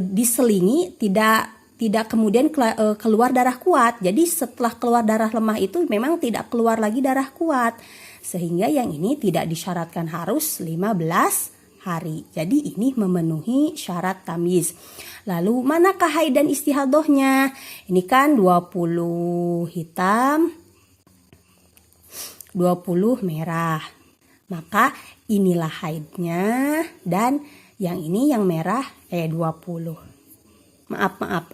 diselingi, tidak kemudian keluar darah kuat. Jadi setelah keluar darah lemah itu memang tidak keluar lagi darah kuat. Sehingga yang ini tidak disyaratkan harus 15 hari. Jadi ini memenuhi syarat tamyiz. Lalu manakah haid dan istihadahnya? Ini kan 20 hitam, 20 merah. Maka inilah haidnya, dan yang ini yang merah 20. Maaf.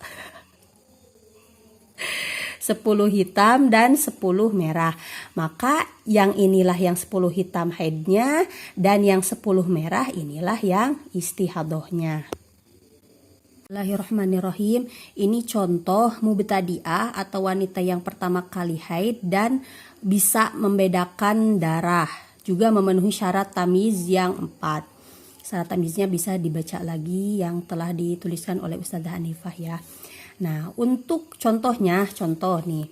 10 hitam dan 10 merah. Maka yang inilah yang 10 hitam haidnya, dan yang 10 merah inilah yang istihadahnya. Bismillahirrahmanirrahim. Ini contoh mubtadi'ah atau wanita yang pertama kali haid dan bisa membedakan darah. Juga memenuhi syarat tamyiz yang 4. Syarat tamyiznya bisa dibaca lagi yang telah dituliskan oleh Ustazah Hanifah ya. Nah, untuk contoh nih,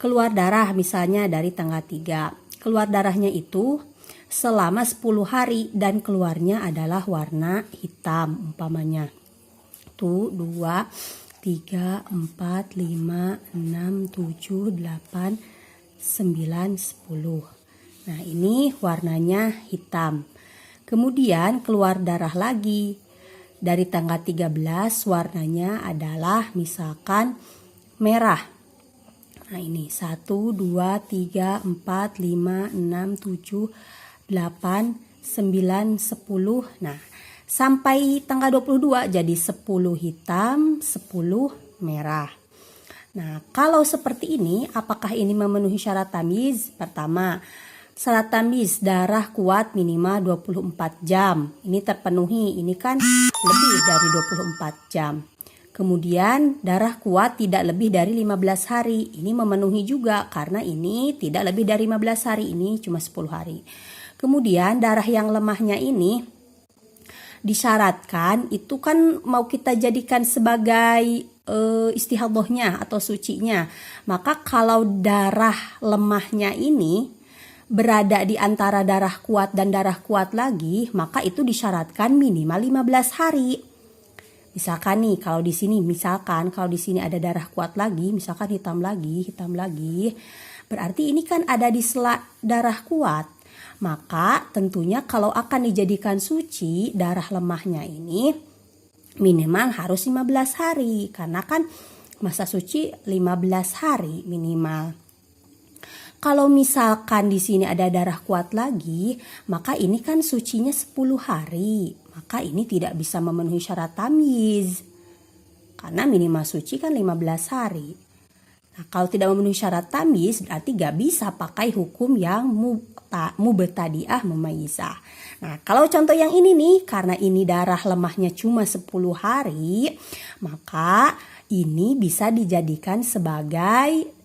keluar darah misalnya dari tanggal 3. Keluar darahnya itu selama 10 hari dan keluarnya adalah warna hitam umpamanya. Tuh 2, 3, 4, 5, 6, 7, 8, 9, 10. Nah, ini warnanya hitam. Kemudian keluar darah lagi. Dari tanggal 13 warnanya adalah misalkan merah. Nah ini 1, 2, 3, 4, 5, 6, 7, 8, 9, 10. Nah sampai tanggal 22 jadi 10 hitam, 10 merah. Nah kalau seperti ini apakah ini memenuhi syarat tamyiz? Pertama, syarat tamyiz darah kuat minimal 24 jam. Ini terpenuhi, ini kan lebih dari 24 jam. Kemudian darah kuat tidak lebih dari 15 hari. Ini memenuhi juga karena ini tidak lebih dari 15 hari, ini cuma 10 hari. Kemudian darah yang lemahnya ini disyaratkan itu kan mau kita jadikan sebagai istihadahnya atau sucinya. Maka kalau darah lemahnya ini berada di antara darah kuat dan darah kuat lagi, maka itu disyaratkan minimal 15 hari. Misalkan nih, kalau di sini ada darah kuat lagi, misalkan hitam lagi, berarti ini kan ada di sela darah kuat. Maka tentunya kalau akan dijadikan suci, darah lemahnya ini minimal harus 15 hari, karena kan masa suci 15 hari minimal. Kalau misalkan di sini ada darah kuat lagi, maka ini kan sucinya 10 hari. Maka ini tidak bisa memenuhi syarat tamyiz. Karena minimal suci kan 15 hari. Nah, kalau tidak memenuhi syarat tamyiz berarti gak bisa pakai hukum yang mubtadi'ah mumayyizah. Nah, kalau contoh yang ini nih, karena ini darah lemahnya cuma 10 hari, maka ini bisa dijadikan sebagai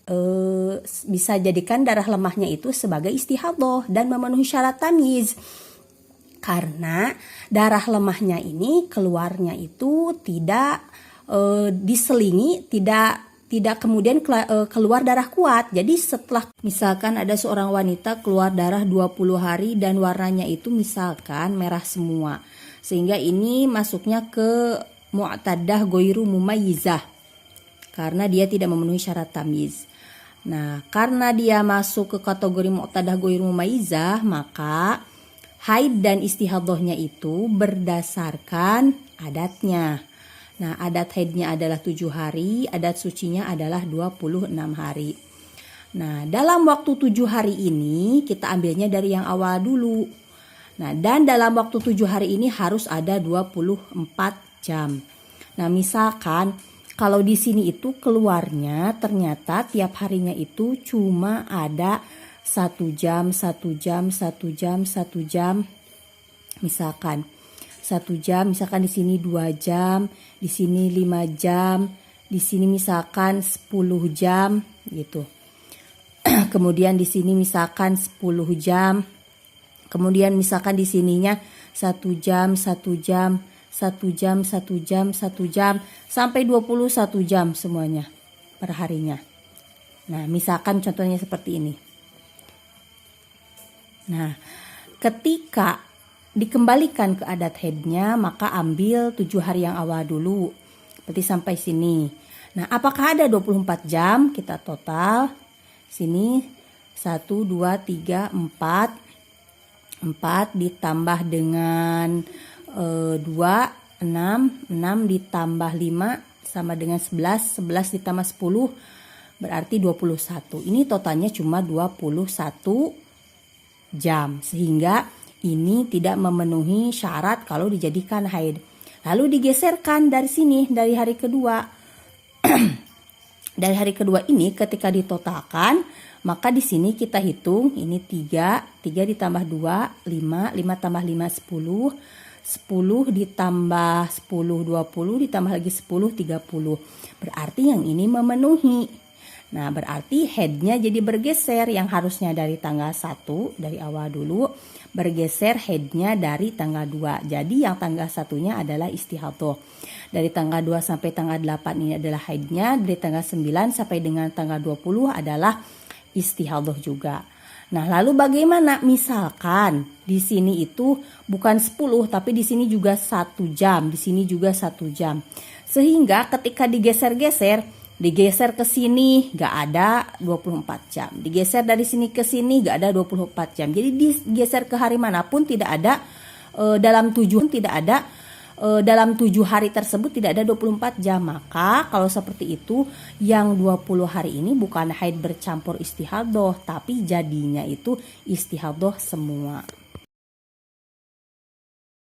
bisa jadikan darah lemahnya itu sebagai istihadah dan memenuhi syarat tamyiz. Karena darah lemahnya ini keluarnya itu tidak diselingi, tidak kemudian keluar darah kuat. Jadi setelah misalkan ada seorang wanita keluar darah 20 hari dan warnanya itu misalkan merah semua. Sehingga ini masuknya ke mu'tadah ghairu mumayyizah. Karena dia tidak memenuhi syarat tamyiz. Nah, karena dia masuk ke kategori mu'tadah ghairu mumayyizah, maka haid dan istihadahnya itu berdasarkan adatnya. Nah, adat haidnya adalah 7 hari, adat sucinya adalah 26 hari. Nah, dalam waktu 7 hari ini kita ambilnya dari yang awal dulu. Nah, dan dalam waktu 7 hari ini harus ada 24 jam. Nah, misalkan kalau di sini itu keluarnya ternyata tiap harinya itu cuma ada 1 jam, 1 jam, 1 jam, 1 jam. Misalkan 1 jam, misalkan di sini 2 jam, di sini 5 jam, di sini misalkan 10 jam gitu. Kemudian di sini misalkan 10 jam. Kemudian misalkan di sininya 1 jam, 1 jam, 1 jam, 1 jam, 1 jam, sampai 21 jam semuanya per harinya. Nah, misalkan contohnya seperti ini. Nah, ketika dikembalikan ke adat haidnya, maka ambil 7 hari yang awal dulu. Berarti sampai sini. Nah, apakah ada 24 jam? Kita total. Sini 1, 2, 3, 4. 4 ditambah dengan 2, 6. 6 ditambah 5 sama dengan 11. 11 ditambah 10 berarti 21. Ini totalnya cuma 21 jam. Sehingga ini tidak memenuhi syarat kalau dijadikan haid. Lalu digeserkan dari sini, dari hari kedua. Dari hari kedua ini ketika ditotalkan, maka di sini kita hitung ini 3 ditambah 2, 5 tambah 5, 10 ditambah 10, 20 ditambah lagi 10, 30. Berarti yang ini memenuhi. Nah, berarti headnya jadi bergeser, yang harusnya dari tanggal 1 dari awal dulu bergeser headnya dari tanggal 2. Jadi yang tanggal 1-nya adalah istihadhah. Dari tanggal 2 sampai tanggal 8 ini adalah haidnya, dari tanggal 9 sampai dengan tanggal 20 adalah istihadhah juga. Nah, lalu bagaimana? Misalkan di sini itu bukan 10 tapi di sini juga 1 jam, di sini juga 1 jam. Sehingga ketika digeser-geser, digeser ke sini gak ada 24 jam. Digeser dari sini ke sini gak ada 24 jam. Jadi digeser ke hari manapun tidak ada dalam 7 hari tersebut tidak ada 24 jam. Maka kalau seperti itu, yang 20 hari ini bukan haid bercampur istihadhah, tapi jadinya itu istihadhah semua.